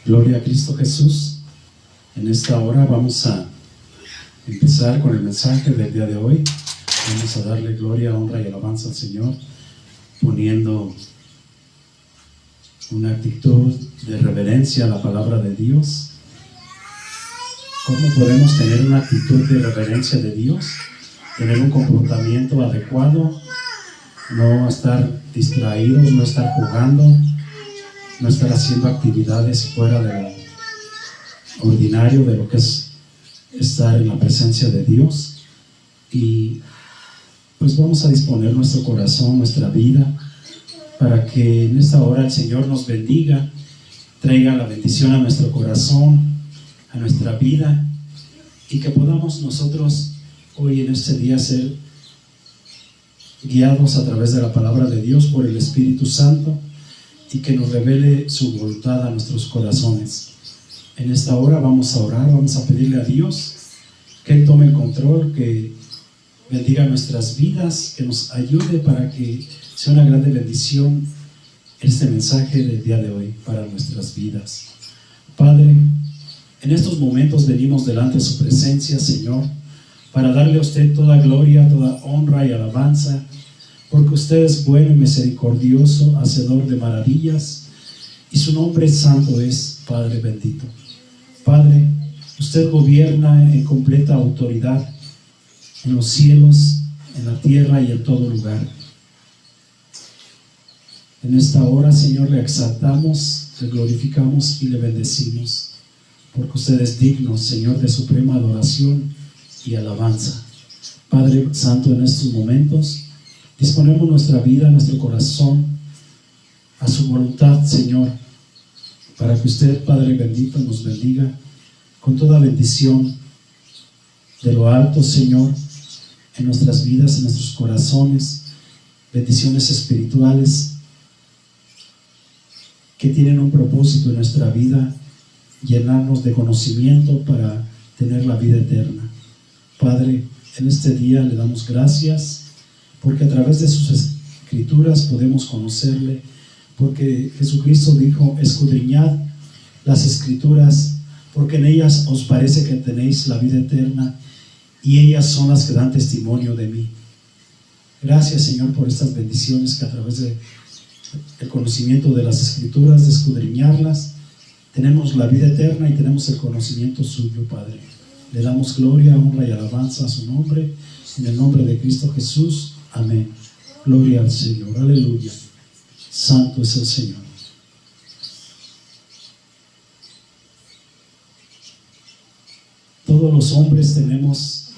Gloria a Cristo Jesús. En esta hora vamos a empezar con el mensaje del día de hoy. Vamos a darle gloria, honra y alabanza al Señor, poniendo una actitud de reverencia a la palabra de Dios. ¿Cómo podemos tener una actitud de reverencia de Dios? Tener un comportamiento adecuado, no estar distraídos, no estar jugando, no estar haciendo actividades fuera de lo ordinario, de lo que es estar en la presencia de Dios. Y pues vamos a disponer nuestro corazón, nuestra vida, para que en esta hora el Señor nos bendiga, traiga la bendición a nuestro corazón, a nuestra vida, y que podamos nosotros hoy en este día ser guiados a través de la palabra de Dios por el Espíritu Santo, y que nos revele su voluntad a nuestros corazones. En esta hora vamos a orar, vamos a pedirle a Dios que Él tome el control, que bendiga nuestras vidas, que nos ayude para que sea una grande bendición este mensaje del día de hoy para nuestras vidas. Padre, en estos momentos venimos delante de su presencia, Señor, para darle a usted toda gloria, toda honra y alabanza, porque usted es bueno y misericordioso, hacedor de maravillas, y su nombre santo es Padre bendito. Padre, usted gobierna en completa autoridad en los cielos, en la tierra y en todo lugar. En esta hora, Señor, le exaltamos, le glorificamos y le bendecimos, porque usted es digno, Señor, de suprema adoración y alabanza. Padre Santo, en estos momentos disponemos nuestra vida, nuestro corazón a su voluntad, Señor, para que usted, Padre bendito, nos bendiga con toda bendición de lo alto, Señor, en nuestras vidas, en nuestros corazones, bendiciones espirituales que tienen un propósito en nuestra vida, llenarnos de conocimiento para tener la vida eterna. Padre, en este día le damos gracias, porque a través de sus escrituras podemos conocerle, porque Jesucristo dijo: escudriñad las escrituras, porque en ellas os parece que tenéis la vida eterna, y ellas son las que dan testimonio de mí. Gracias, Señor, por estas bendiciones que a través del conocimiento de las escrituras, de escudriñarlas, tenemos la vida eterna y tenemos el conocimiento suyo, Padre. Le damos gloria, honra y alabanza a su nombre, en el nombre de Cristo Jesús. Amén. Gloria al Señor. Aleluya. Santo es el Señor. Todos los hombres tenemos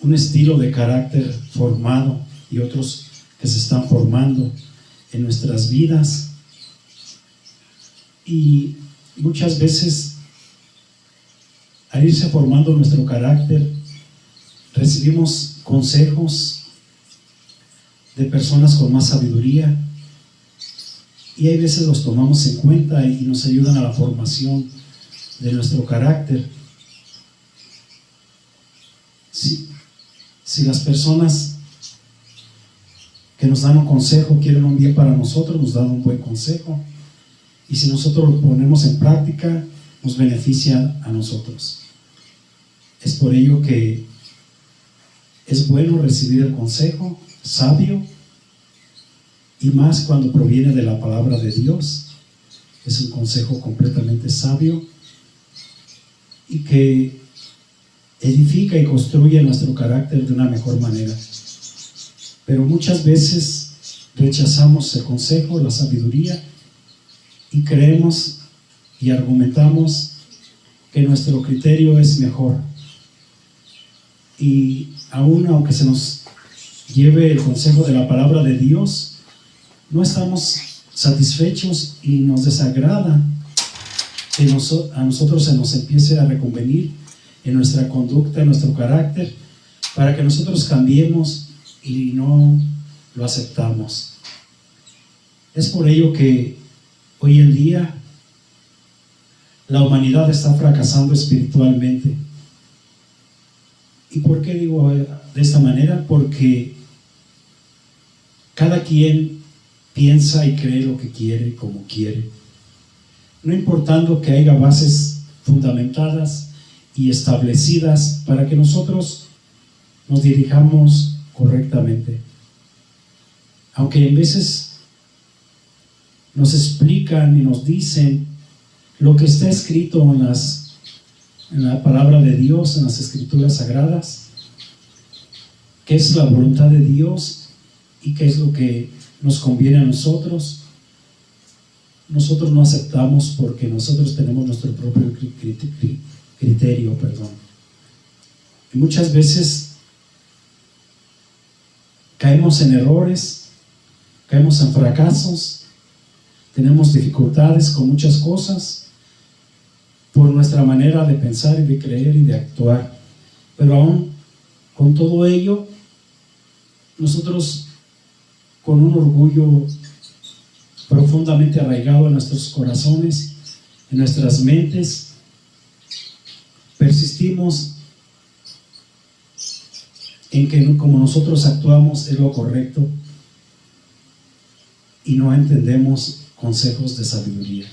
un estilo de carácter formado y otros que se están formando en nuestras vidas. Y muchas veces, al irse formando nuestro carácter, recibimos consejos de personas con más sabiduría, y hay veces los tomamos en cuenta y nos ayudan a la formación de nuestro carácter. Si las personas que nos dan un consejo quieren un bien para nosotros, nos dan un buen consejo, y si nosotros lo ponemos en práctica, nos beneficia a nosotros. Es por ello que es bueno recibir el consejo sabio, y más cuando proviene de la palabra de Dios. Es un consejo completamente sabio y que edifica y construye nuestro carácter de una mejor manera. Pero muchas veces rechazamos el consejo, la sabiduría, y creemos y argumentamos que nuestro criterio es mejor. Y aún aunque se nos lleve el consejo de la palabra de Dios, no estamos satisfechos y nos desagrada que a nosotros se nos empiece a reconvenir en nuestra conducta, en nuestro carácter, para que nosotros cambiemos, y no lo aceptamos. Es por ello que hoy en día la humanidad está fracasando espiritualmente. ¿Y por qué digo de esta manera? Porque cada quien piensa y cree lo que quiere, como quiere. no importando que haya bases fundamentadas y establecidas para que nosotros nos dirijamos correctamente. Aunque en veces nos explican y nos dicen lo que está escrito en la palabra de Dios, en las escrituras sagradas, qué es la voluntad de Dios y qué es lo que nos conviene a nosotros, nosotros no aceptamos porque nosotros tenemos nuestro propio criterio. Y muchas veces caemos en errores, caemos en fracasos, tenemos dificultades con muchas cosas por nuestra manera de pensar y de creer y de actuar. Pero aún con todo ello, nosotros, con un orgullo profundamente arraigado en nuestros corazones, en nuestras mentes, persistimos en que como nosotros actuamos es lo correcto y no entendemos consejos de sabiduría.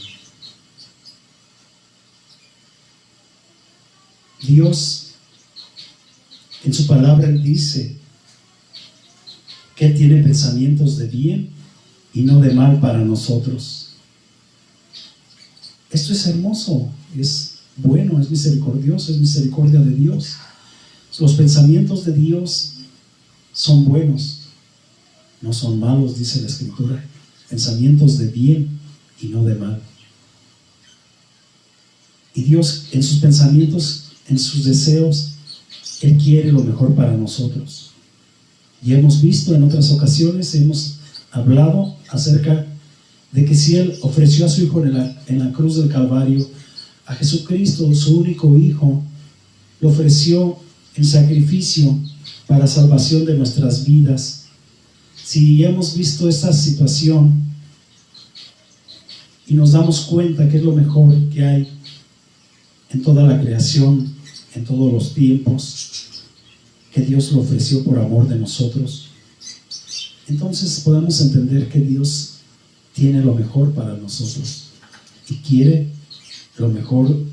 Dios en su palabra dice que Él tiene pensamientos de bien y no de mal para nosotros. Esto es hermoso, es bueno, es misericordioso, es misericordia de Dios. Los pensamientos de Dios son buenos, no son malos, dice la Escritura. Pensamientos de bien y no de mal. Y Dios en sus pensamientos, en sus deseos, Él quiere lo mejor para nosotros. Y hemos visto en otras ocasiones, hemos hablado acerca de que si Él ofreció a su Hijo en la cruz del Calvario, a Jesucristo, su único Hijo, lo ofreció en sacrificio para salvación de nuestras vidas. Si hemos visto esta situación y nos damos cuenta que es lo mejor que hay en toda la creación, en todos los tiempos, que Dios lo ofreció por amor de nosotros, entonces podemos entender que Dios tiene lo mejor para nosotros y quiere lo mejor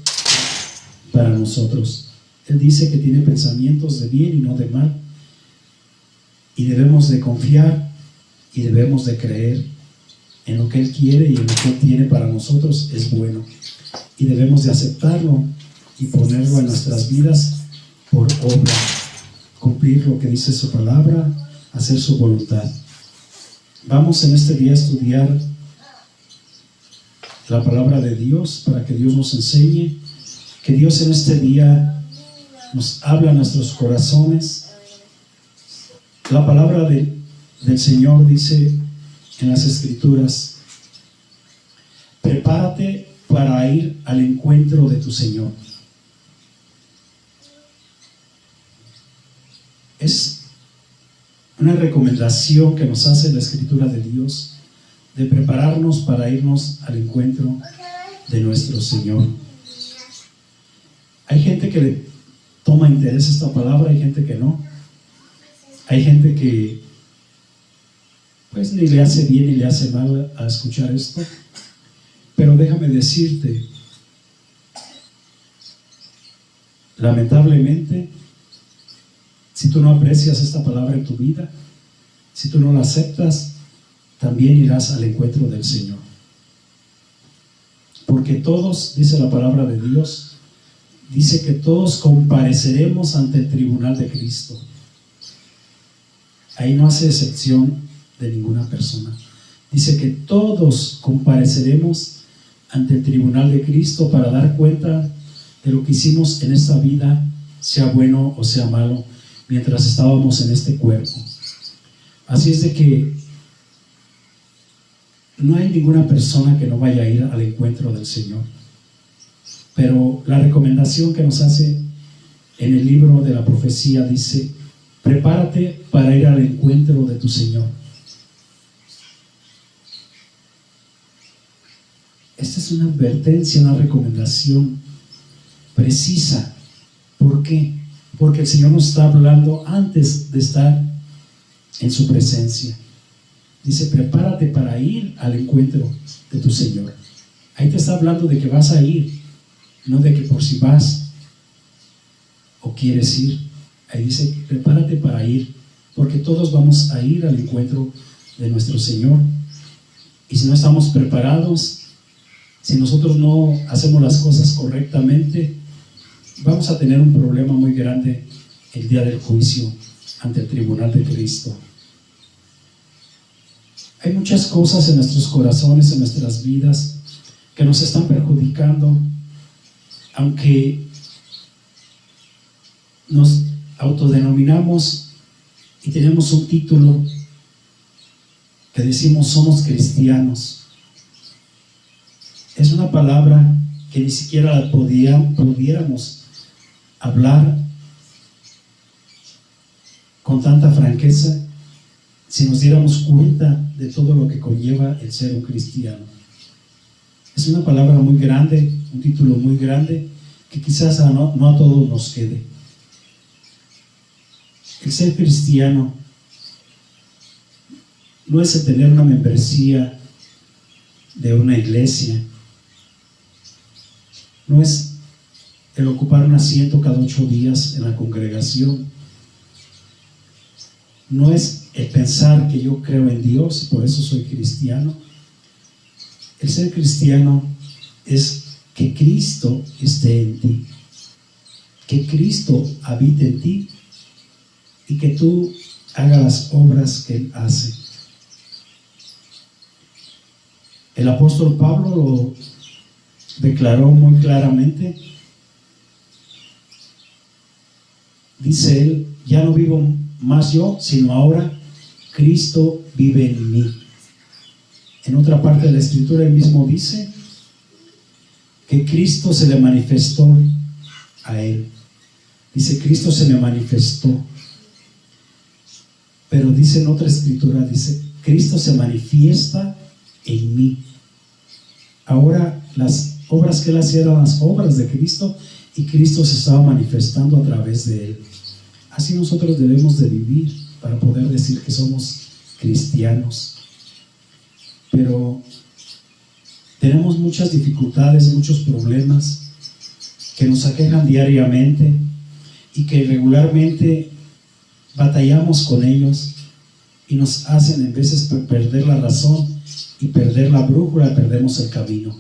para nosotros. Él dice que tiene pensamientos de bien y no de mal, y debemos de confiar y debemos de creer en lo que Él quiere, y en lo que Él tiene para nosotros es bueno, y debemos de aceptarlo y ponerlo en nuestras vidas por obra, cumplir lo que dice su palabra, hacer su voluntad. Vamos en este día a estudiar la palabra de Dios para que Dios nos enseñe, que Dios en este día nos habla a nuestros corazones. La palabra del Señor dice en las Escrituras: prepárate para ir al encuentro de tu Señor. Es una recomendación que nos hace la Escritura de Dios, de prepararnos para irnos al encuentro de nuestro Señor. Hay gente que le toma interés a esta palabra, hay gente que no. Hay gente que pues ni le hace bien ni le hace mal a escuchar esto. Pero déjame decirte, lamentablemente, si tú no aprecias esta palabra en tu vida, si tú no la aceptas, también irás al encuentro del Señor. Porque todos, dice la palabra de Dios, dice que todos compareceremos ante el tribunal de Cristo. Ahí no hace excepción de ninguna persona. Dice que todos compareceremos ante el tribunal de Cristo para dar cuenta de lo que hicimos en esta vida, sea bueno o sea malo, mientras estábamos en este cuerpo. Así es de que no hay ninguna persona que no vaya a ir al encuentro del Señor. Pero la recomendación que nos hace en el libro de la profecía dice: prepárate para ir al encuentro de tu Señor. Esta es una advertencia, una recomendación precisa. ¿Por qué? Porque el Señor nos está hablando antes de estar en su presencia. Dice: prepárate para ir al encuentro de tu Señor. Ahí te está hablando de que vas a ir, no de que por si vas o quieres ir. Ahí dice, prepárate para ir, porque todos vamos a ir al encuentro de nuestro Señor. Y si no estamos preparados, si nosotros no hacemos las cosas correctamente, vamos a tener un problema muy grande el día del juicio ante el tribunal de Cristo. Hay muchas cosas en nuestros corazones, en nuestras vidas, que nos están perjudicando, aunque nos autodenominamos y tenemos un título que decimos somos cristianos. Es una palabra que ni siquiera la pudiéramos hablar con tanta franqueza si nos diéramos cuenta de todo lo que conlleva el ser un cristiano. Es una palabra muy grande, un título muy grande, que quizás no a todos nos quede. El ser cristiano no es el tener una membresía de una iglesia, no es el ocupar un asiento cada 8 días en la congregación, no es el pensar que yo creo en Dios y por eso soy cristiano. El ser cristiano es que Cristo esté en ti, que Cristo habite en ti y que tú hagas las obras que Él hace. El apóstol Pablo lo declaró muy claramente. Dice él, ya no vivo más yo, sino ahora Cristo vive en mí. En otra parte de la Escritura él mismo dice que Cristo se le manifestó a él. Dice, Cristo se me manifestó. Pero dice en otra Escritura, dice, Cristo se manifiesta en mí. Ahora las obras que él hacía eran las obras de Cristo y Cristo se estaba manifestando a través de él. Así nosotros debemos de vivir para poder decir que somos cristianos. Pero tenemos muchas dificultades, muchos problemas que nos aquejan diariamente y que regularmente batallamos con ellos y nos hacen en veces perder la razón y perder la brújula, perdemos el camino.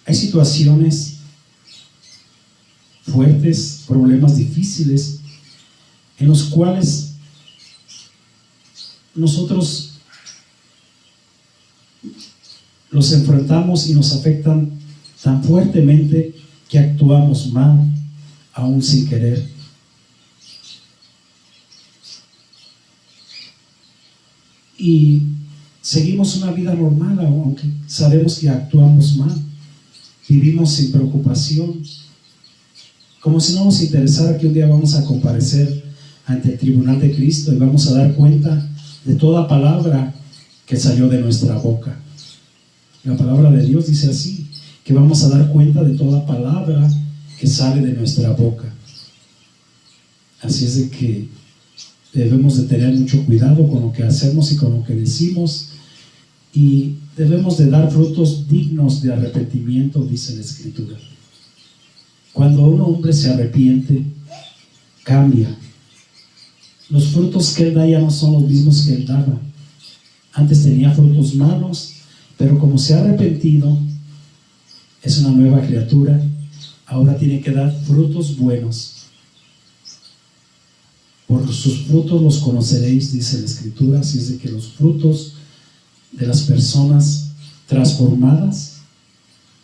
Hay situaciones fuertes, problemas difíciles en los cuales nosotros los enfrentamos y nos afectan tan fuertemente que actuamos mal, aún sin querer. Y seguimos una vida normal, aunque sabemos que actuamos mal. Vivimos sin preocupación, como si no nos interesara que un día vamos a comparecer ante el tribunal de Cristo y vamos a dar cuenta de toda palabra que salió de nuestra boca. La palabra de Dios dice así, que vamos a dar cuenta de toda palabra que sale de nuestra boca. Así es de que debemos de tener mucho cuidado con lo que hacemos y con lo que decimos, y debemos de dar frutos dignos de arrepentimiento, dice la Escritura. Cuando un hombre se arrepiente, cambia. Los frutos que él da ya no son los mismos que él daba. Antes tenía frutos malos, pero como se ha arrepentido, es una nueva criatura. Ahora tiene que dar frutos buenos. Por sus frutos los conoceréis, dice la Escritura. Así es de que los frutos de las personas transformadas,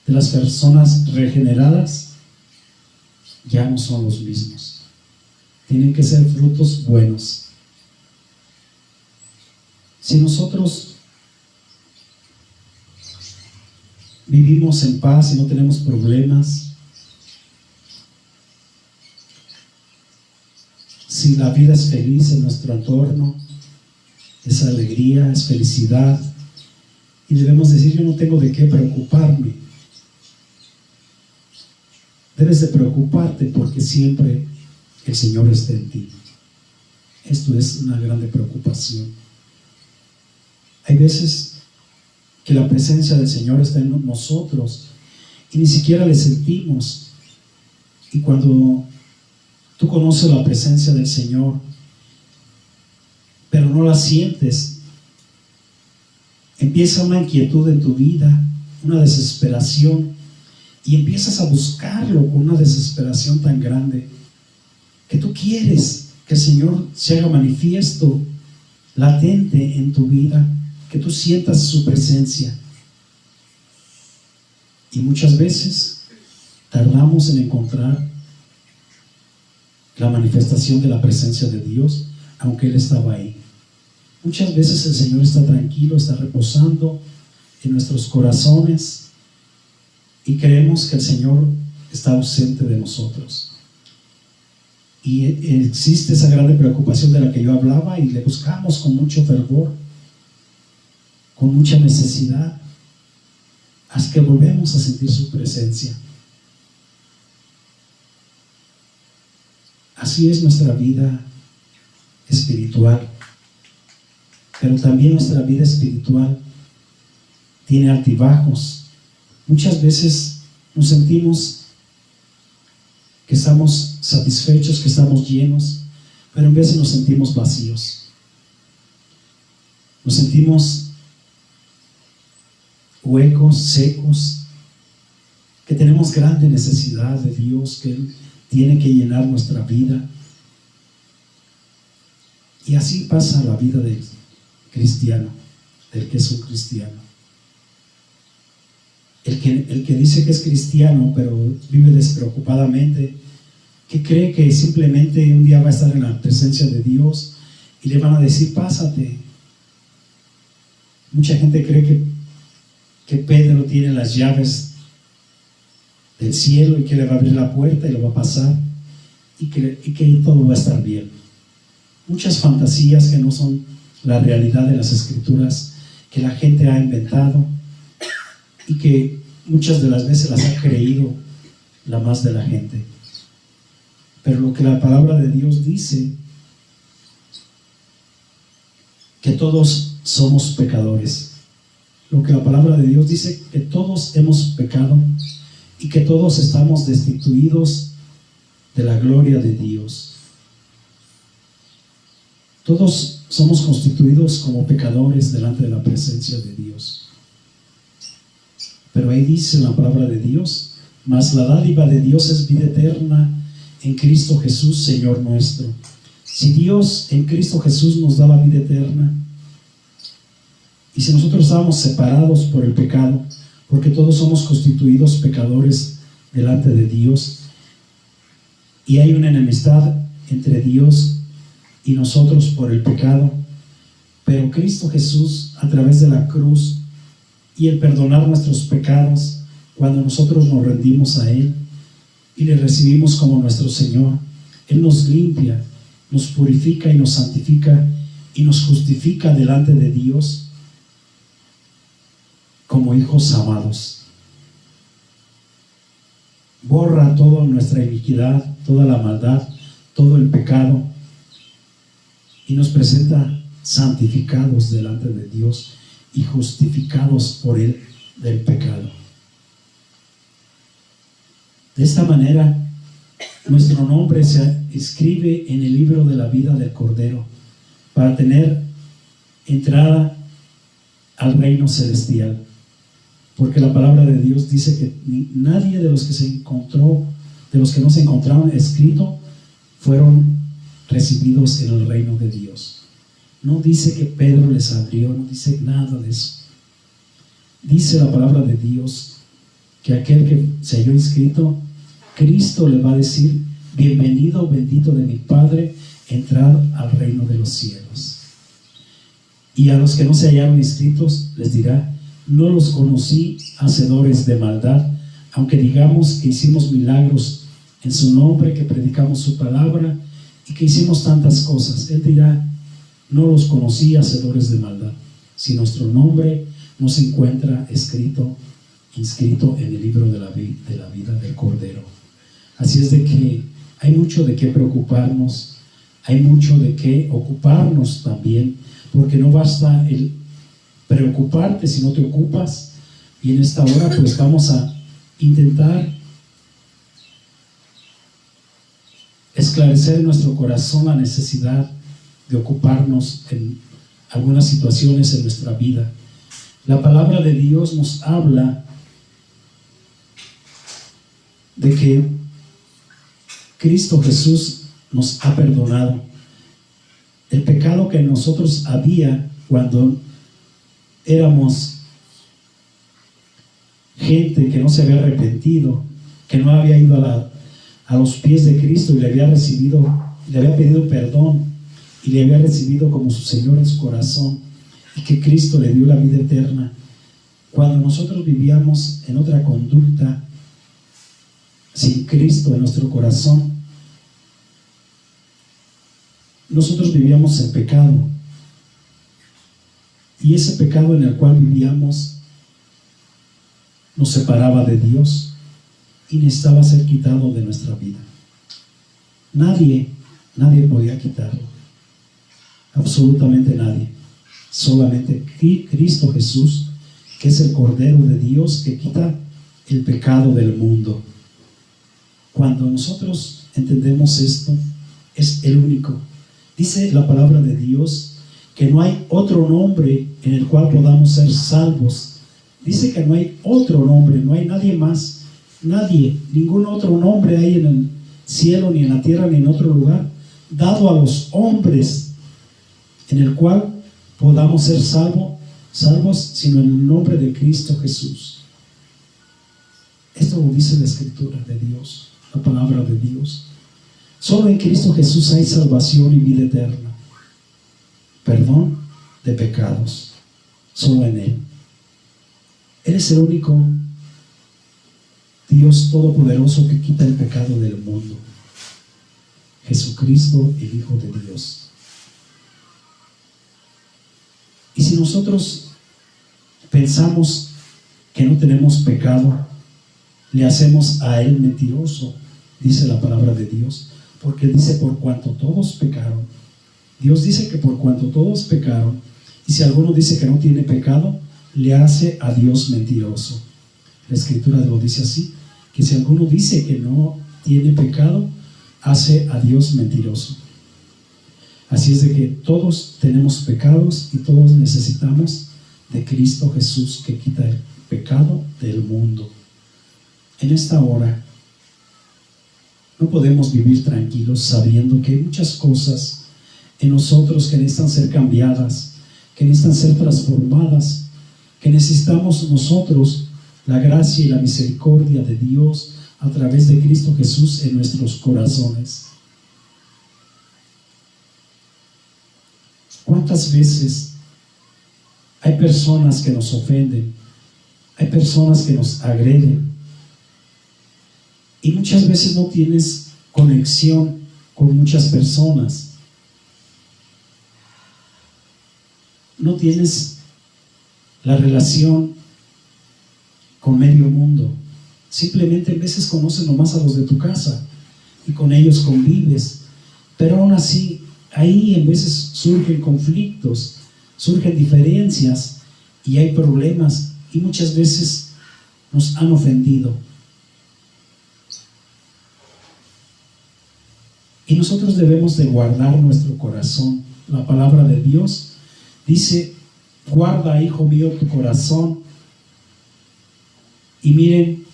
de las personas regeneradas, ya no son los mismos. Tienen que ser frutos buenos. Si nosotros vivimos en paz y no tenemos problemas, si la vida es feliz en nuestro entorno, es alegría, es felicidad, y debemos decir, yo no tengo de qué preocuparme. Debes de preocuparte porque siempre el Señor está en ti. Esto es una grande preocupación. Hay veces que la presencia del Señor está en nosotros y ni siquiera le sentimos. Y cuando tú conoces la presencia del Señor, pero no la sientes, empieza una inquietud en tu vida, una desesperación, y empiezas a buscarlo con una desesperación tan grande que tú quieres que el Señor se haga manifiesto, latente en tu vida, que tú sientas su presencia. Y muchas veces tardamos en encontrar la manifestación de la presencia de Dios, aunque Él estaba ahí. Muchas veces el Señor está tranquilo, está reposando en nuestros corazones y creemos que el Señor está ausente de nosotros. Y existe esa grande preocupación de la que yo hablaba y le buscamos con mucho fervor, con mucha necesidad, hasta que volvemos a sentir su presencia. Así es nuestra vida espiritual, pero también nuestra vida espiritual tiene altibajos. Muchas veces nos sentimos que estamos satisfechos, que estamos llenos, pero en veces nos sentimos vacíos. Nos sentimos huecos, secos, que tenemos grande necesidad de Dios, que Él tiene que llenar nuestra vida. Y así pasa la vida del cristiano, del que es un cristiano. El que dice que es cristiano, pero vive despreocupadamente, que cree que simplemente un día va a estar en la presencia de Dios y le van a decir, pásate. Mucha gente cree que Pedro tiene las llaves del cielo y que le va a abrir la puerta y lo va a pasar y que todo va a estar bien. Muchas fantasías que no son la realidad de las Escrituras, que la gente ha inventado y que muchas de las veces las ha creído la más de la gente. Pero lo que la palabra de Dios dice, que todos somos pecadores. Lo que la palabra de Dios dice, que todos hemos pecado y que todos estamos destituidos de la gloria de Dios. Todos somos constituidos como pecadores delante de la presencia de Dios. Pero ahí dice la palabra de Dios, mas la dádiva de Dios es vida eterna en Cristo Jesús, Señor nuestro. Si Dios en Cristo Jesús nos da la vida eterna, y si nosotros estábamos separados por el pecado, porque todos somos constituidos pecadores delante de Dios, y hay una enemistad entre Dios y nosotros por el pecado, pero Cristo Jesús, a través de la cruz y el perdonar nuestros pecados, cuando nosotros nos rendimos a Él y le recibimos como nuestro Señor, Él nos limpia, nos purifica y nos santifica y nos justifica delante de Dios como hijos amados. Borra toda nuestra iniquidad, toda la maldad, todo el pecado y nos presenta santificados delante de Dios y justificados por Él del pecado. De esta manera, nuestro nombre se inscribe en el libro de la vida del Cordero para tener entrada al reino celestial. Porque la palabra de Dios dice que nadie de los que se encontró, de los que no se encontraron escrito, fueron recibidos en el reino de Dios. No dice que Pedro les abrió, no dice nada de eso. Dice la palabra de Dios que aquel que se halló inscrito, Cristo le va a decir, bienvenido, bendito de mi Padre, entrar al reino de los cielos. Y a los que no se hallaron inscritos les dirá, no los conocí, hacedores de maldad, aunque digamos que hicimos milagros en su nombre, que predicamos su palabra y que hicimos tantas cosas. Él dirá, no los conocí, hacedores de maldad, si nuestro nombre no se encuentra inscrito en el libro de la vida del Cordero. Así es de que hay mucho de qué preocuparnos, hay mucho de qué ocuparnos también, porque no basta el preocuparte si no te ocupas. Y en esta hora pues vamos a intentar esclarecer en nuestro corazón la necesidad de ocuparnos en algunas situaciones en nuestra vida. La palabra de Dios nos habla de que Cristo Jesús nos ha perdonado. El pecado que en nosotros había cuando éramos gente que no se había arrepentido, que no había ido a los pies de Cristo y le había pedido perdón y le había recibido como su Señor en su corazón, y que Cristo le dio la vida eterna. Cuando nosotros vivíamos en otra conducta, sin Cristo en nuestro corazón, nosotros vivíamos en pecado, y ese pecado en el cual vivíamos nos separaba de Dios y necesitaba ser quitado de nuestra vida. Nadie podía quitarlo, absolutamente nadie. Solamente Cristo Jesús, que es el Cordero de Dios que quita el pecado del mundo. Cuando nosotros entendemos esto, es el único. Dice la palabra de Dios que no hay otro nombre en el cual podamos ser salvos. Dice que no hay otro nombre, no hay nadie más, nadie, ningún otro nombre hay en el cielo, ni en la tierra, ni en otro lugar, dado a los hombres, en el cual podamos ser salvos, sino en el nombre de Cristo Jesús. Esto lo dice la Escritura de Dios, la palabra de Dios. Solo en Cristo Jesús hay salvación y vida eterna, perdón de pecados, solo en Él. Él es el único Dios todopoderoso que quita el pecado del mundo. Jesucristo, el Hijo de Dios. Y si nosotros pensamos que no tenemos pecado, le hacemos a Él mentiroso, dice la palabra de Dios, porque dice por cuanto todos pecaron. Dios dice que por cuanto todos pecaron, y si alguno dice que no tiene pecado, le hace a Dios mentiroso. La Escritura lo dice así, que si alguno dice que no tiene pecado, hace a Dios mentiroso. Así es de que todos tenemos pecados y todos necesitamos de Cristo Jesús, que quita el pecado del mundo. En esta hora no podemos vivir tranquilos sabiendo que hay muchas cosas en nosotros que necesitan ser cambiadas, que necesitan ser transformadas, que necesitamos nosotros la gracia y la misericordia de Dios a través de Cristo Jesús en nuestros corazones. ¿Cuántas veces hay personas que nos ofenden? Hay personas que nos agreden. Y muchas veces no tienes conexión con muchas personas. No tienes la relación con medio mundo. Simplemente a veces conoces nomás a los de tu casa y con ellos convives. Pero aún así, ahí en veces surgen conflictos, surgen diferencias y hay problemas, y muchas veces nos han ofendido. Y nosotros debemos de guardar nuestro corazón. La palabra de Dios dice: guarda, hijo mío, tu corazón, y miren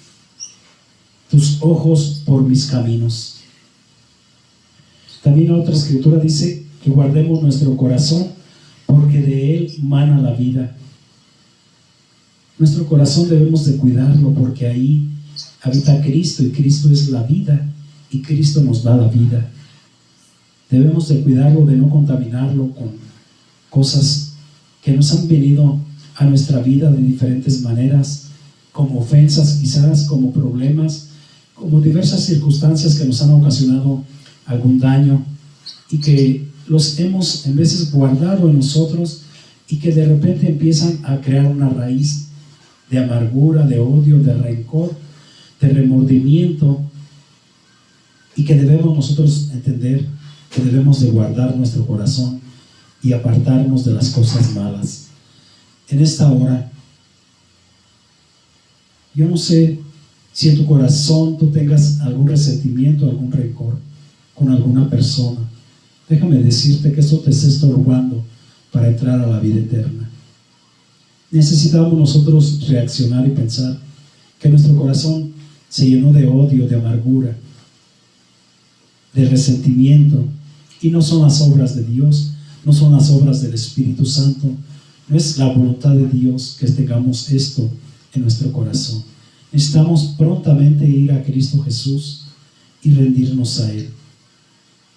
tus ojos por mis caminos. También otra escritura dice que guardemos nuestro corazón, porque de él mana la vida. Nuestro corazón debemos de cuidarlo, porque ahí habita Cristo, y Cristo es la vida, y Cristo nos da la vida. Debemos de cuidarlo, de no contaminarlo con cosas que nos han venido a nuestra vida de diferentes maneras, como ofensas quizás, como problemas, como diversas circunstancias que nos han ocasionado algún daño, y que los hemos en veces guardado en nosotros, y que de repente empiezan a crear una raíz de amargura, de odio, de rencor, de remordimiento, y que debemos nosotros entender que debemos de guardar nuestro corazón y apartarnos de las cosas malas. en esta hora, yo no sé si en tu corazón tú tengas algún resentimiento, algún rencor con alguna persona. Déjame decirte que esto te está estorbando para entrar a la vida eterna. Necesitamos nosotros reaccionar y pensar que nuestro corazón se llenó de odio, de amargura, de resentimiento, y no son las obras de Dios, no son las obras del Espíritu Santo, no es la voluntad de Dios que tengamos esto en nuestro corazón. Necesitamos prontamente ir a Cristo Jesús y rendirnos a Él.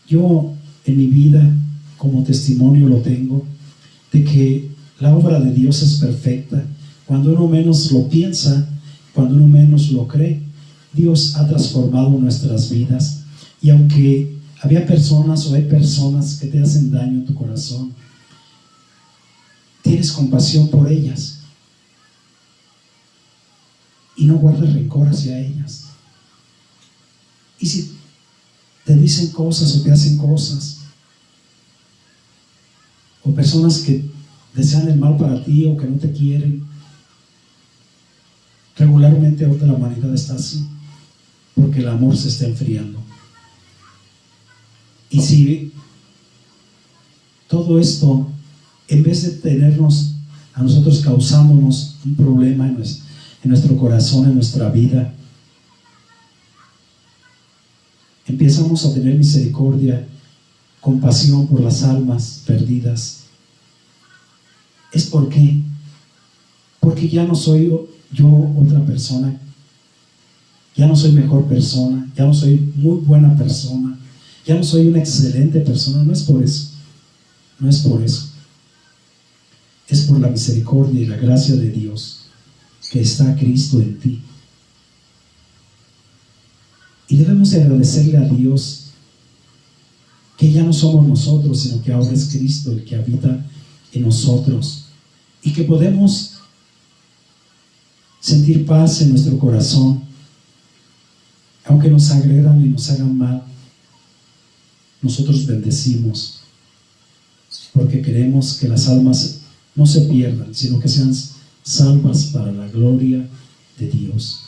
Yo en mi vida como testimonio lo tengo de que la obra de Dios es perfecta. Cuando uno menos lo piensa, cuando uno menos lo cree, Dios ha transformado nuestras vidas. Y aunque había personas o hay personas que te hacen daño en tu corazón, tienes compasión por ellas y no guardas rencor hacia ellas. Y si te dicen cosas o te hacen cosas, o personas que desean el mal para ti o que no te quieren, regularmente ahorita la humanidad está así, porque el amor se está enfriando. Y si todo esto, en vez de tenernos a nosotros causándonos un problema en nuestro corazón, en nuestra vida, empezamos a tener misericordia, compasión por las almas perdidas, ¿es por qué? Porque ya no soy yo otra persona, ya no soy mejor persona, ya no soy muy buena persona, ya no soy una excelente persona. No es por eso, no es por eso, es por la misericordia y la gracia de Dios que está Cristo en ti. Y debemos de agradecerle a Dios que ya no somos nosotros, sino que ahora es Cristo el que habita en nosotros, y que podemos sentir paz en nuestro corazón, aunque nos agredan y nos hagan mal. Nosotros bendecimos, porque queremos que las almas no se pierdan, sino que sean salvas para la gloria de Dios.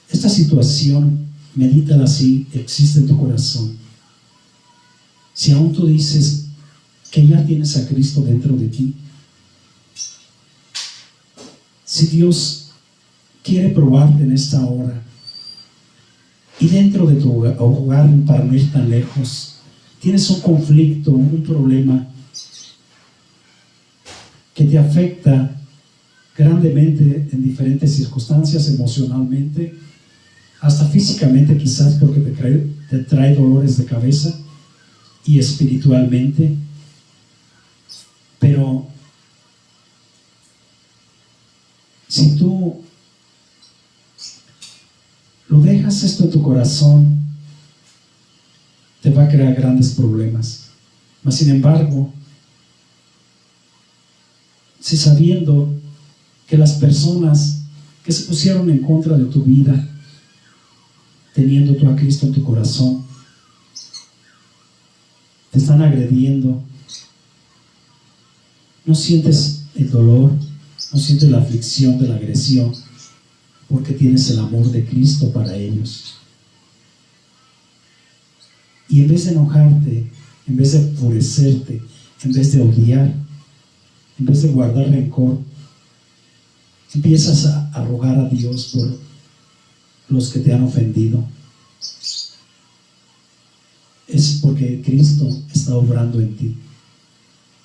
Esta situación, medítala si existe en tu corazón. Si aún tú dices que ya tienes a Cristo dentro de ti, si Dios quiere probarte en esta hora, y dentro de tu hogar, para no ir tan lejos, tienes un conflicto, un problema que te afecta grandemente en diferentes circunstancias, emocionalmente, hasta físicamente quizás, porque te trae dolores de cabeza, y espiritualmente. Pero si tú lo dejas esto en tu corazón, te va a crear grandes problemas. Mas sin embargo, si sabiendo que las personas que se pusieron en contra de tu vida, teniendo tú a Cristo en tu corazón, te están agrediendo, no sientes el dolor, no sientes la aflicción de la agresión, porque tienes el amor de Cristo para ellos. Y en vez de enojarte, en vez de enfurecerte, en vez de odiar, en vez de guardar rencor, empiezas a rogar a Dios por los que te han ofendido. Es porque Cristo está obrando en ti,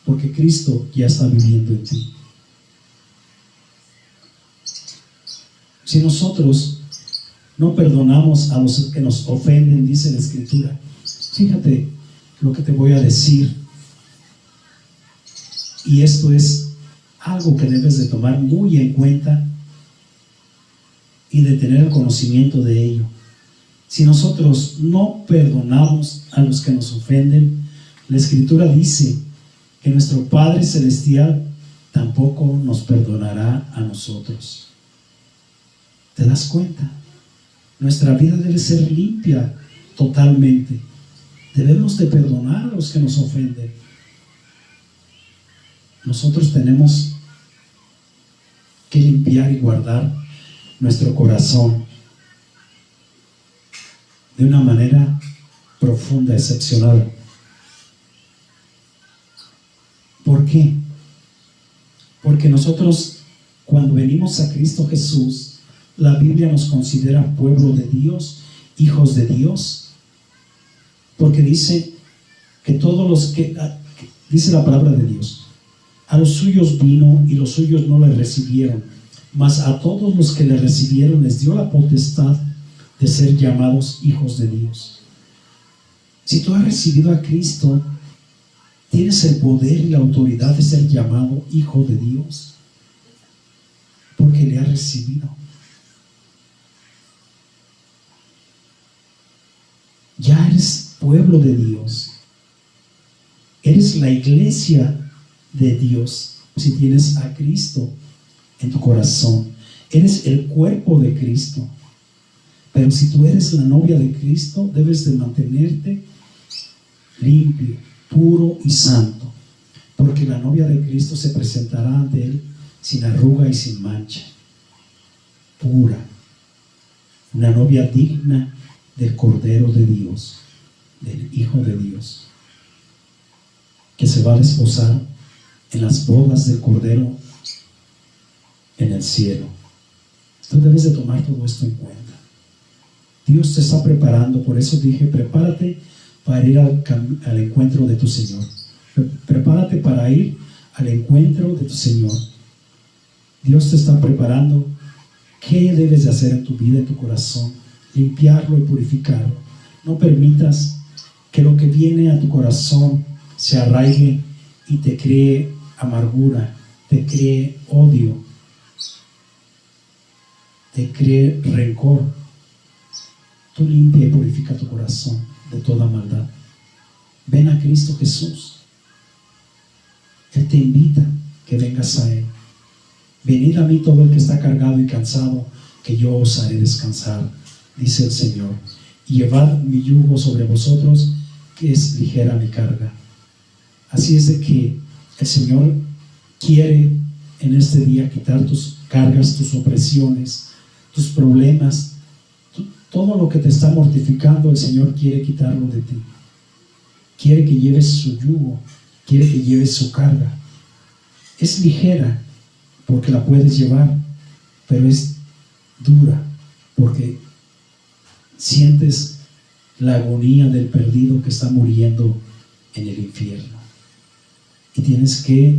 porque Cristo ya está viviendo en ti. Si nosotros no perdonamos a los que nos ofenden, dice la Escritura, fíjate lo que te voy a decir, y esto es algo que debes de tomar muy en cuenta y de tener conocimiento de ello. Si nosotros no perdonamos a los que nos ofenden, la Escritura dice que nuestro Padre Celestial tampoco nos perdonará a nosotros. ¿Te das cuenta? Nuestra vida debe ser limpia totalmente. Debemos de perdonar a los que nos ofenden. Nosotros tenemos que limpiar y guardar nuestro corazón de una manera profunda, excepcional. ¿Por qué? Porque nosotros, cuando venimos a Cristo Jesús, la Biblia nos considera pueblo de Dios, hijos de Dios, porque dice que todos los que, dice la palabra de Dios, a los suyos vino y los suyos no le recibieron, mas a todos los que le recibieron les dio la potestad de ser llamados hijos de Dios. Si tú has recibido a Cristo, tienes el poder y la autoridad de ser llamado hijo de Dios, porque le has recibido. Ya eres pueblo de Dios, eres la iglesia de Dios. Si tienes a Cristo en tu corazón, eres el cuerpo de Cristo. Pero si tú eres la novia de Cristo, debes de mantenerte limpio, puro y santo, porque la novia de Cristo se presentará ante Él sin arruga y sin mancha, pura, una novia digna del Cordero de Dios, del Hijo de Dios, que se va a desposar en las bodas del Cordero en el cielo. Tú debes de tomar todo esto en cuenta. Dios te está preparando, por eso dije, prepárate para ir al encuentro de tu Señor. Prepárate para ir al encuentro de tu Señor. Dios te está preparando. ¿Qué debes de hacer en tu vida, en tu corazón? Limpiarlo y purificarlo. No permitas que lo que viene a tu corazón se arraigue y te cree amargura, te cree odio, te cree rencor. Tú limpia y purifica tu corazón de toda maldad. Ven a Cristo Jesús. Él te invita que vengas a Él. Venid a mí todo el que está cargado y cansado, que yo os haré descansar, dice el Señor. Y llevad mi yugo sobre vosotros, que es ligera mi carga. Así es de que el Señor quiere en este día quitar tus cargas, tus opresiones, tus problemas. Todo lo que te está mortificando, el Señor quiere quitarlo de ti. Quiere que lleves su yugo, quiere que lleves su carga. Es ligera porque la puedes llevar, pero es dura porque sientes la agonía del perdido que está muriendo en el infierno. Y tienes que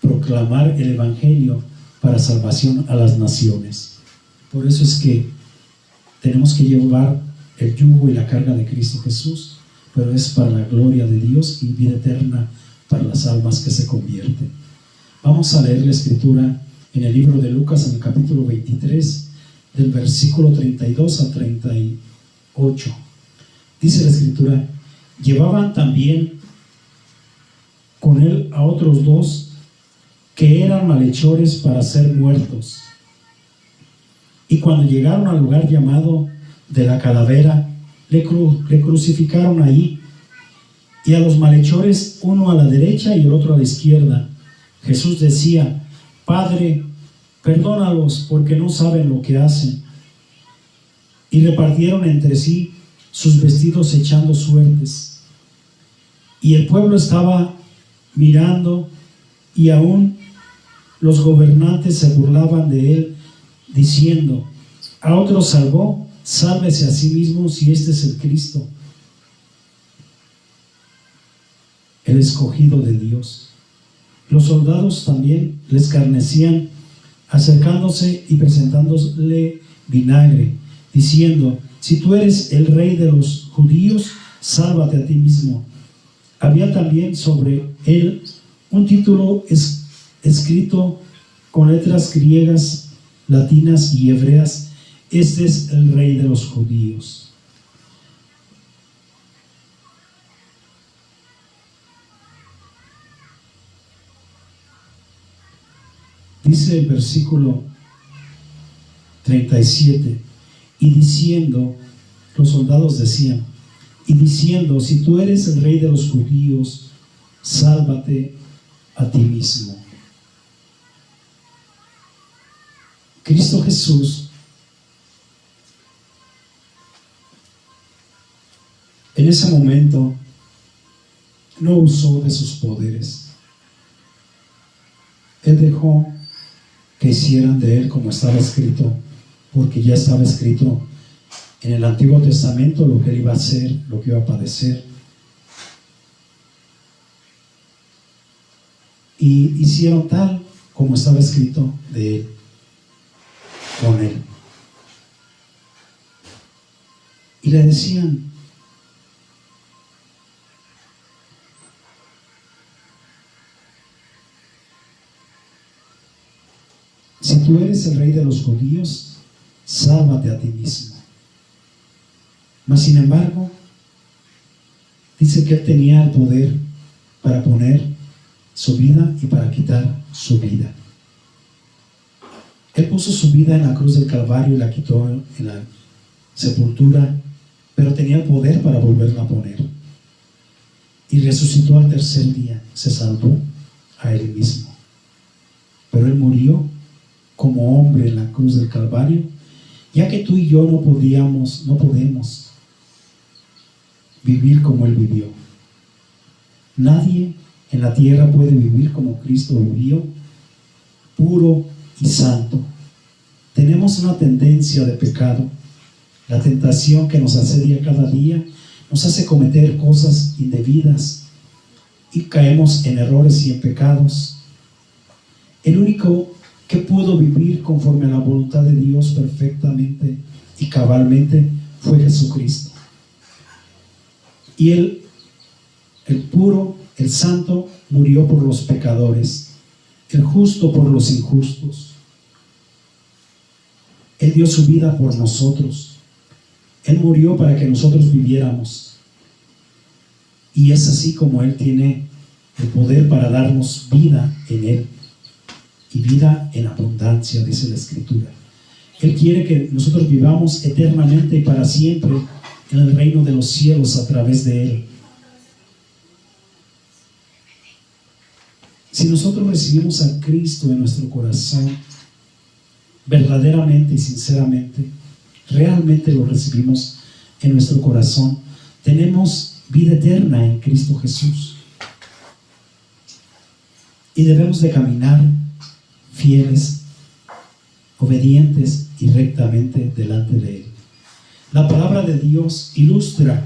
proclamar el Evangelio para salvación a las naciones. Por eso es que tenemos que llevar el yugo y la carga de Cristo Jesús, pero es para la gloria de Dios y vida eterna para las almas que se convierten. Vamos a leer la escritura en el libro de Lucas, en el capítulo 23, del versículo 32 a 38. Dice la escritura: llevaban también con él a otros dos que eran malhechores para ser muertos. Y cuando llegaron al lugar llamado de la Calavera, le crucificaron ahí, y a los malhechores, uno a la derecha y el otro a la izquierda. Jesús decía: Padre, perdónalos, porque no saben lo que hacen. Y repartieron entre sí sus vestidos echando suertes. Y el pueblo estaba mirando, y aún los gobernantes se burlaban de él, diciendo: a otro salvó, sálvese a sí mismo si este es el Cristo, el escogido de Dios. Los soldados también le escarnecían, acercándose y presentándole vinagre, diciendo: si tú eres el rey de los judíos, sálvate a ti mismo. Había también sobre él un título escrito con letras griegas, latinas y hebreas: este es el rey de los judíos. Dice el versículo 37, y diciendo, los soldados decían, y diciendo: si tú eres el rey de los judíos, sálvate a ti mismo. Cristo Jesús en ese momento no usó de sus poderes. Él dejó que hicieran de él como estaba escrito, porque ya estaba escrito en el Antiguo Testamento lo que él iba a hacer, lo que iba a padecer. Y hicieron tal como estaba escrito de él, con él. Y le decían: si tú eres el rey de los judíos, sálvate a ti mismo. Mas sin embargo, dice que él tenía el poder para poner su vida y para quitar su vida. Él puso su vida en la cruz del Calvario y la quitó en la sepultura, pero tenía el poder para volverla a poner. Y resucitó al tercer día, se salvó a él mismo. Pero él murió como hombre en la cruz del Calvario, ya que tú y yo no podemos vivir como él vivió. Nadie en la tierra puede vivir como Cristo vivió, puro y santo. Tenemos una tendencia de pecado. La tentación que nos asedia cada día nos hace cometer cosas indebidas y caemos en errores y en pecados. El único que pudo vivir conforme a la voluntad de Dios perfectamente y cabalmente fue Jesucristo. Y él, el puro, el santo, murió por los pecadores, el justo por los injustos. Él dio su vida por nosotros. Él murió para que nosotros viviéramos. Y es así como Él tiene el poder para darnos vida en Él. Y vida en abundancia, dice la Escritura. Él quiere que nosotros vivamos eternamente y para siempre en el reino de los cielos a través de Él. Si nosotros recibimos a Cristo en nuestro corazón, verdaderamente y sinceramente, realmente lo recibimos en nuestro corazón, tenemos vida eterna en Cristo Jesús. Y debemos de caminar fieles, obedientes y rectamente delante de Él. La palabra de Dios ilustra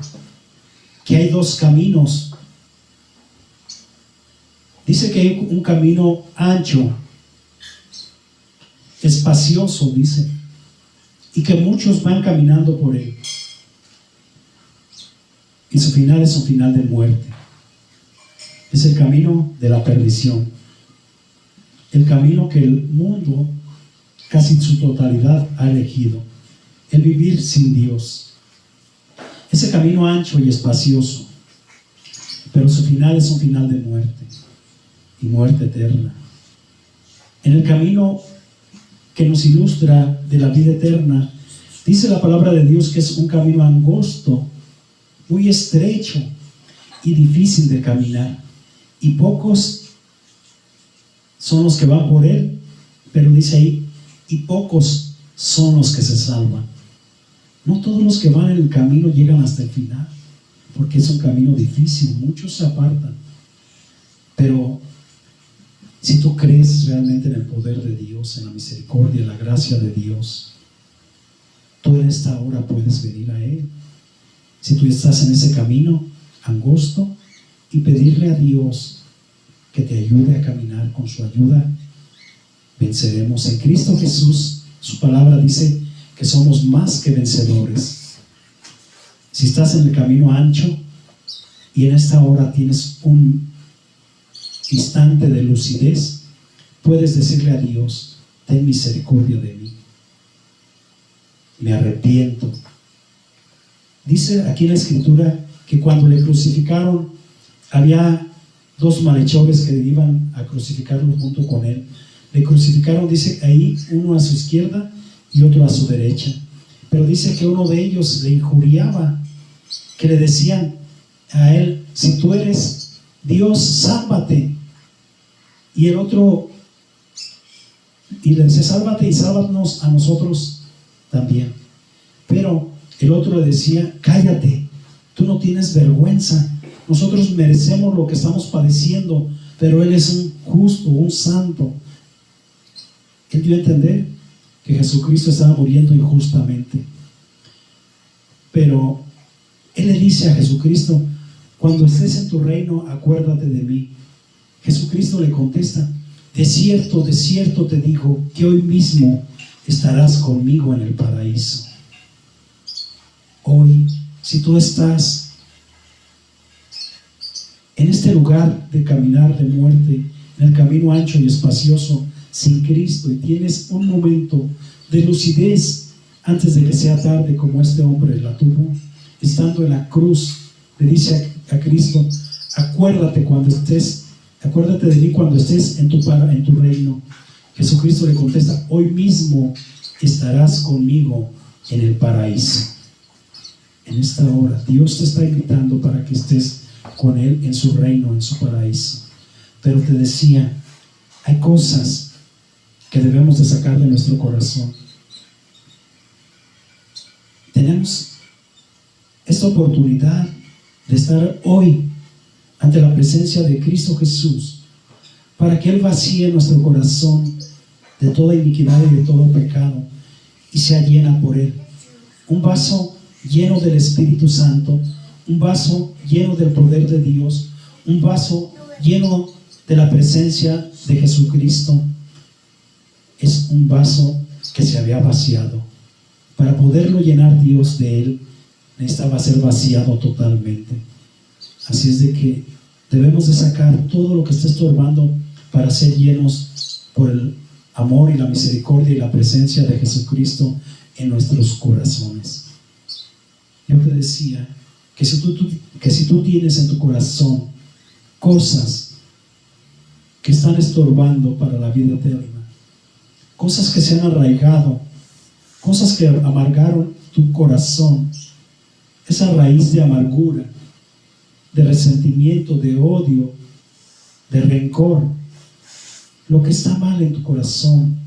que hay dos caminos. Dice que hay un camino ancho, espacioso, dice, y que muchos van caminando por él. Y su final es un final de muerte. Es el camino de la perdición. El camino que el mundo, casi en su totalidad, ha elegido. El vivir sin Dios. Ese camino ancho y espacioso. Pero su final es un final de muerte. Y muerte eterna. En el camino que nos ilustra de la vida eterna, dice la palabra de Dios que es un camino angosto, muy estrecho y difícil de caminar. Y pocos son los que van por él, pero dice ahí, y pocos son los que se salvan. No todos los que van en el camino llegan hasta el final, porque es un camino difícil, muchos se apartan. Pero si tú crees realmente en el poder de Dios, en la misericordia, en la gracia de Dios, tú en esta hora puedes venir a Él. Si tú estás en ese camino angosto y pedirle a Dios que te ayude a caminar, con su ayuda venceremos. En Cristo Jesús, su palabra dice que somos más que vencedores. Si estás en el camino ancho y en esta hora tienes un instante de lucidez, puedes decirle a Dios: ten misericordia de mí, me arrepiento. Dice aquí en la Escritura que cuando le crucificaron había dos malhechores que iban a crucificarlo junto con él. Le crucificaron, dice ahí, uno a su izquierda y otro a su derecha. Pero dice que uno de ellos le injuriaba, que le decían a él: si tú eres Dios, sálvate. Y el otro y le dice: sálvate y sálvanos a nosotros también. Pero el otro le decía: cállate, tú no tienes vergüenza, nosotros merecemos lo que estamos padeciendo, pero él es un justo, un santo. Él dio a entender que Jesucristo estaba muriendo injustamente. Pero él le dice a Jesucristo: cuando estés en tu reino, acuérdate de mí. Jesucristo le contesta: de cierto te digo que hoy mismo estarás conmigo en el paraíso. Hoy, si tú estás en este lugar de caminar de muerte, en el camino ancho y espacioso, sin Cristo, y tienes un momento de lucidez antes de que sea tarde, como este hombre la tuvo, estando en la cruz, le dice a Cristo: acuérdate de mí cuando estés en tu reino. Jesucristo le contesta: hoy mismo estarás conmigo en el paraíso. En esta hora Dios te está invitando para que estés con Él en su reino, en su paraíso. Pero te decía, hay cosas que debemos de sacar de nuestro corazón. Tenemos esta oportunidad de estar hoy ante la presencia de Cristo Jesús, para que Él vacíe nuestro corazón de toda iniquidad y de todo pecado y sea llena por Él. Un vaso lleno del Espíritu Santo, un vaso lleno del poder de Dios, un vaso lleno de la presencia de Jesucristo. Es un vaso que se había vaciado. Para poderlo llenar Dios de Él, necesitaba ser vaciado totalmente. Así es de que debemos de sacar todo lo que está estorbando para ser llenos por el amor y la misericordia y la presencia de Jesucristo en nuestros corazones. Yo te decía que si tú tienes en tu corazón cosas que están estorbando para la vida eterna, cosas que se han arraigado, cosas que amargaron tu corazón, esa raíz de amargura, de resentimiento, de odio, de rencor, lo que está mal en tu corazón.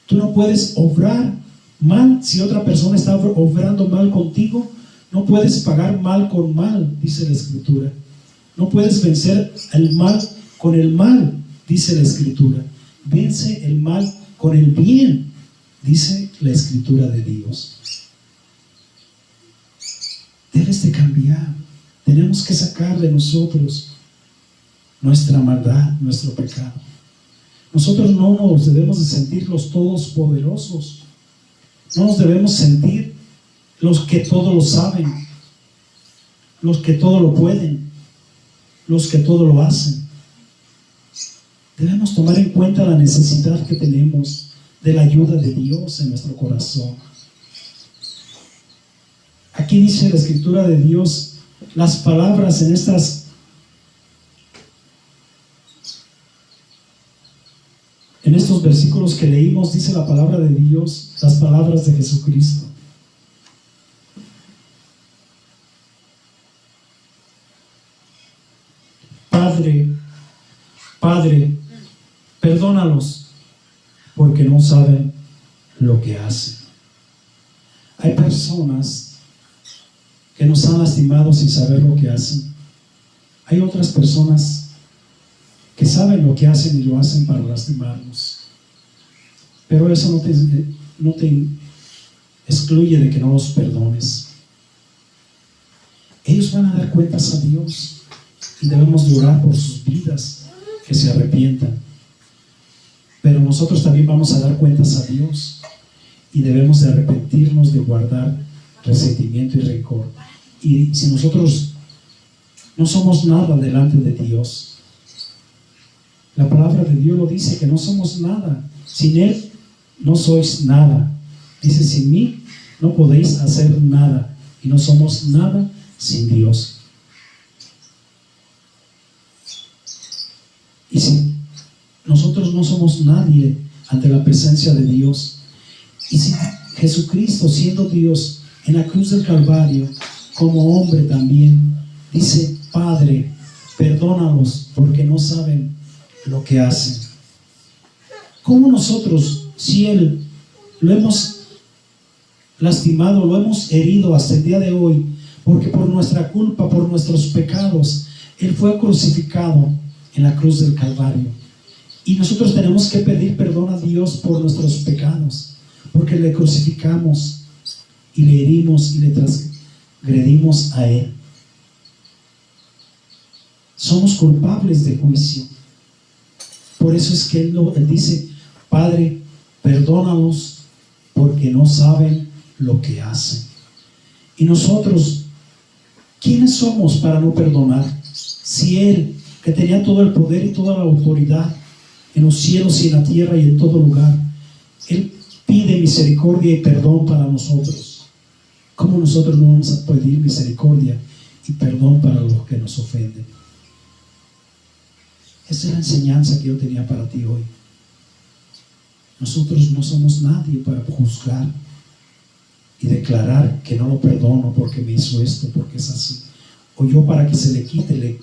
Tú no puedes obrar mal si otra persona está obrando mal contigo. No puedes pagar mal con mal, dice la Escritura. No puedes vencer el mal con el mal, dice la Escritura. Vence el mal con el bien, dice la Escritura de Dios. Debes de cambiar. Tenemos que sacar de nosotros nuestra maldad, nuestro pecado. Nosotros no nos debemos de sentir los todopoderosos. No nos debemos sentir los que todo lo saben, los que todo lo pueden, los que todo lo hacen. Debemos tomar en cuenta la necesidad que tenemos de la ayuda de Dios en nuestro corazón. Aquí dice la Escritura de Dios, las palabras en estos versículos que leímos, dice la palabra de Dios, las palabras de Jesucristo. Padre, perdónalos, porque no saben lo que hacen. Hay personas que nos han lastimado sin saber lo que hacen. Hay otras personas que saben lo que hacen y lo hacen para lastimarnos. Pero eso no te excluye de que no los perdones. Ellos van a dar cuentas a Dios y debemos de orar por sus vidas, que se arrepientan. Pero nosotros también vamos a dar cuentas a Dios y debemos de arrepentirnos de guardar resentimiento y rencor. Y si nosotros no somos nada delante de Dios, la palabra de Dios lo dice, que no somos nada. Sin Él no sois nada. Dice, sin mí no podéis hacer nada. Y no somos nada sin Dios. Y si nosotros no somos nadie ante la presencia de Dios, y si Jesucristo, siendo Dios, en la cruz del Calvario, como hombre también, dice, Padre, perdónalos porque no saben lo que hacen. ¿Cómo nosotros, si Él lo hemos lastimado, lo hemos herido hasta el día de hoy, porque por nuestra culpa, por nuestros pecados, Él fue crucificado en la cruz del Calvario? Y nosotros tenemos que pedir perdón a Dios por nuestros pecados, porque le crucificamos y le herimos y le transgredimos a Él. Somos culpables de juicio. Por eso es que Él dice: Padre, perdónalos porque no saben lo que hacen. Y nosotros, ¿quiénes somos para no perdonar? Si Él, que tenía todo el poder y toda la autoridad en los cielos y en la tierra y en todo lugar, Él pide misericordia y perdón para nosotros, ¿cómo nosotros no vamos a pedir misericordia y perdón para los que nos ofenden? Esa es la enseñanza que yo tenía para ti hoy. Nosotros no somos nadie para juzgar y declarar que no lo perdono porque me hizo esto, porque es así, o yo para que se le quite le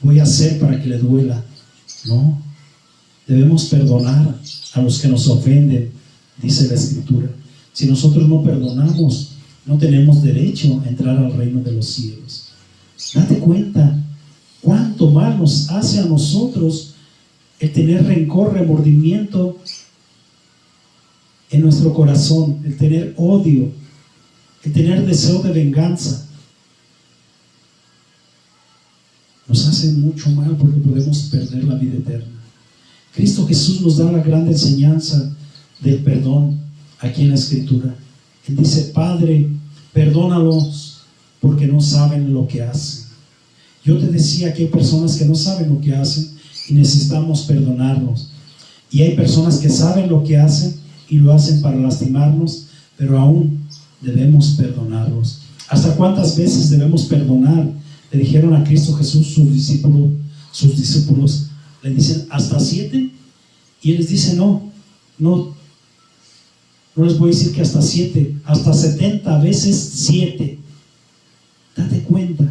voy a hacer para que le duela. No, debemos perdonar a los que nos ofenden, dice la Escritura. Si nosotros no perdonamos, no tenemos derecho a entrar al reino de los cielos. Date cuenta cuánto mal nos hace a nosotros el tener rencor, remordimiento en nuestro corazón, el tener odio, el tener deseo de venganza. Nos hace mucho mal porque podemos perder la vida eterna. Cristo Jesús nos da la gran enseñanza del perdón aquí en la Escritura. Él dice: Padre, perdónalos porque no saben lo que hacen. Yo te decía que hay personas que no saben lo que hacen y necesitamos perdonarlos. Y hay personas que saben lo que hacen y lo hacen para lastimarnos, pero aún debemos perdonarlos. ¿Hasta cuántas veces debemos perdonar? Le dijeron a Cristo Jesús sus discípulos le dicen: ¿hasta 7? Y Él les dice: no les voy a decir que hasta 7, hasta 70 veces 7. Date cuenta,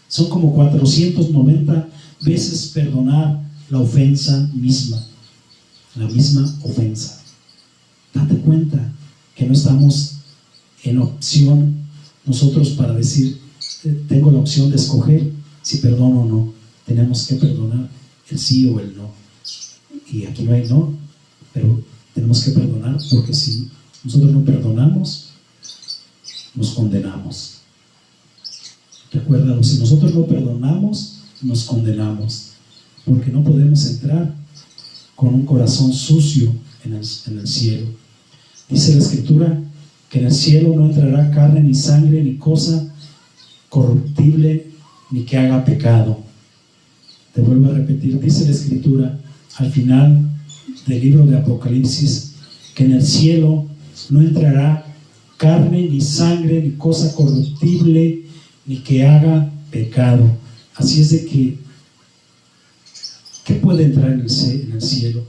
son como 490 veces perdonar la ofensa misma, la misma ofensa. Date cuenta que no estamos en opción nosotros para decir: tengo la opción de escoger si perdono o no. Tenemos que perdonar el sí o el no. Y aquí no hay no, pero tenemos que perdonar, porque si nosotros no perdonamos, nos condenamos. Recuérdalo, si nosotros no perdonamos, nos condenamos, porque no podemos entrar con un corazón sucio en el cielo. Dice la Escritura que en el cielo no entrará carne, ni sangre, ni cosa corruptible, ni que haga pecado. Te vuelvo a repetir, dice la Escritura al final del libro de Apocalipsis que en el cielo no entrará carne, ni sangre, ni cosa corruptible, ni que haga pecado. Así es de que, ¿qué puede entrar en el cielo?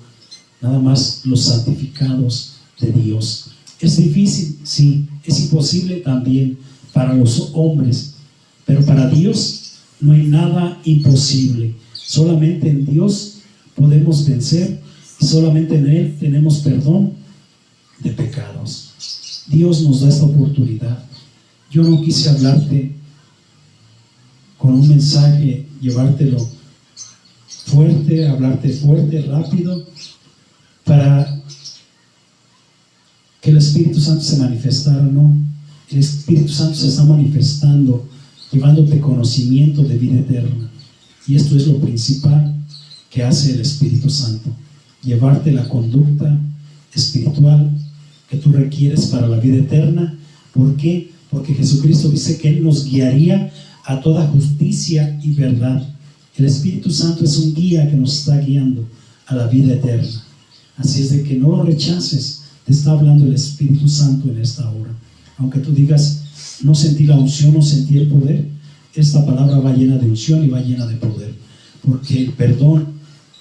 Nada más los santificados de Dios. ¿Es difícil? Sí. ¿Es imposible? También para los hombres, pero para Dios no hay nada imposible. Solamente en Dios podemos vencer y solamente en Él tenemos perdón de pecados. Dios nos da esta oportunidad. Yo no quise hablarte con un mensaje, llevártelo fuerte, hablarte fuerte, rápido, para que el Espíritu Santo se manifestara. No, el Espíritu Santo se está manifestando, llevándote conocimiento de vida eterna. Y esto es lo principal que hace el Espíritu Santo: llevarte la conducta espiritual que tú requieres para la vida eterna. ¿Por qué? Porque Jesucristo dice que Él nos guiaría a toda justicia y verdad. El Espíritu Santo es un guía que nos está guiando a la vida eterna. Así es de que no lo rechaces. Te está hablando el Espíritu Santo en esta hora. Aunque tú digas: no sentí la unción, no sentí el poder, esta palabra va llena de unción y va llena de poder, porque el perdón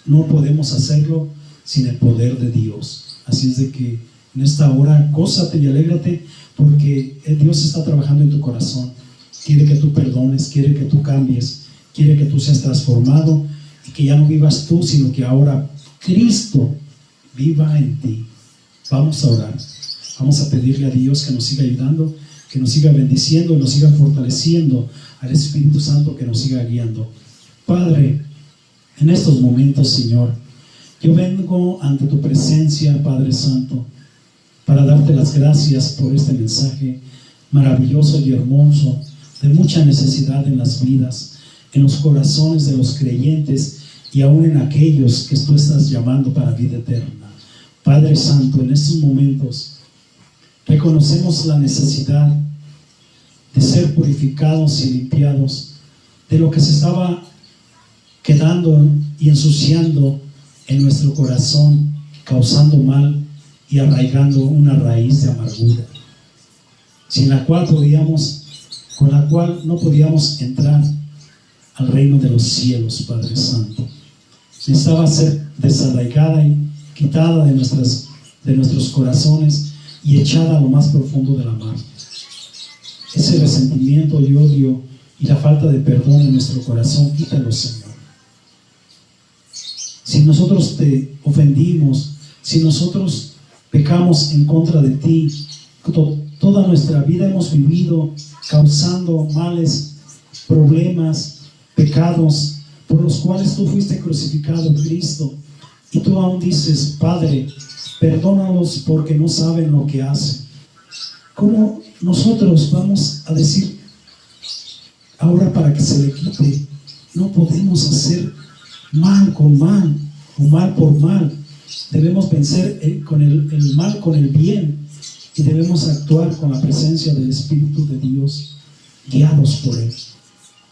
no podemos hacerlo sin el poder de Dios. Así es de que en esta hora gózate y alégrate, porque Dios está trabajando en tu corazón. Quiere que tú perdones, quiere que tú cambies, quiere que tú seas transformado y que ya no vivas tú, sino que ahora Cristo viva en ti. Vamos a orar. Vamos a pedirle a Dios que nos siga ayudando, que nos siga bendiciendo y nos siga fortaleciendo, al Espíritu Santo que nos siga guiando. Padre, en estos momentos, Señor, yo vengo ante tu presencia, Padre Santo, para darte las gracias por este mensaje maravilloso y hermoso, de mucha necesidad en las vidas, en los corazones de los creyentes y aún en aquellos que tú estás llamando para vida eterna. Padre Santo, en estos momentos reconocemos la necesidad de ser purificados y limpiados de lo que se estaba quedando y ensuciando en nuestro corazón, causando mal y arraigando una raíz de amargura, con la cual no podíamos entrar al reino de los cielos, Padre Santo. Necesitaba ser desarraigada y quitada de nuestros corazones y echada a lo más profundo de la mar. Ese resentimiento y odio y la falta de perdón en nuestro corazón, quítalo, Señor. Si nosotros te ofendimos, si nosotros pecamos en contra de ti, toda nuestra vida hemos vivido causando males, problemas, pecados, por los cuales tú fuiste crucificado, Cristo, y tú aún dices, Padre, perdónalos porque no saben lo que hacen. ¿Cómo nosotros vamos a decir ahora para que se le quite? No podemos hacer mal con mal o mal por mal. Debemos vencer el mal con el bien y debemos actuar con la presencia del Espíritu de Dios, guiados por Él.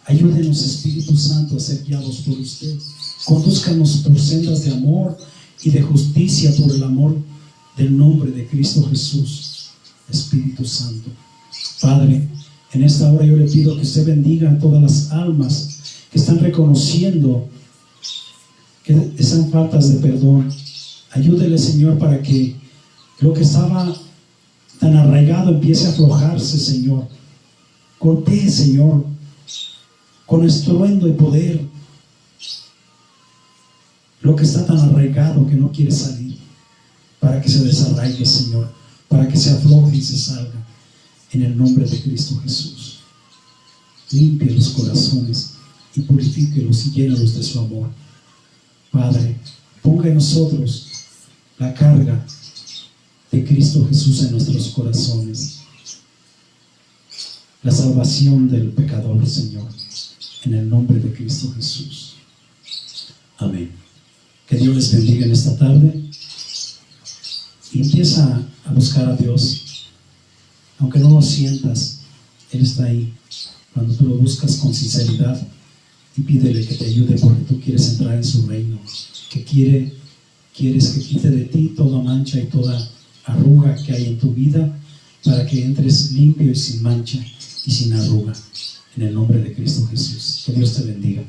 Ayúdenos, Espíritu Santo, a ser guiados por usted. Condúzcanos por sendas de amor y de justicia por el amor del nombre de Cristo Jesús. Espíritu Santo, Padre, en esta hora yo le pido que usted bendiga a todas las almas que están reconociendo que están faltas de perdón. Ayúdele, Señor, para que lo que estaba tan arraigado empiece a aflojarse, Señor. Golpee, Señor, con estruendo y poder lo que está tan arraigado que no quiere salir, para que se desarraigue, Señor, para que se afloje y se salga, en el nombre de Cristo Jesús. Limpie los corazones y purifíquelos y llénalos de su amor. Padre, ponga en nosotros la carga de Cristo Jesús en nuestros corazones, la salvación del pecador, Señor, en el nombre de Cristo Jesús. Amén. Que Dios les bendiga en esta tarde y empieza a buscar a Dios. Aunque no lo sientas, Él está ahí. Cuando tú lo buscas con sinceridad y pídele que te ayude, porque tú quieres entrar en su reino, que quieres que quite de ti toda mancha y toda arruga que hay en tu vida, para que entres limpio y sin mancha y sin arruga, en el nombre de Cristo Jesús. Que Dios te bendiga.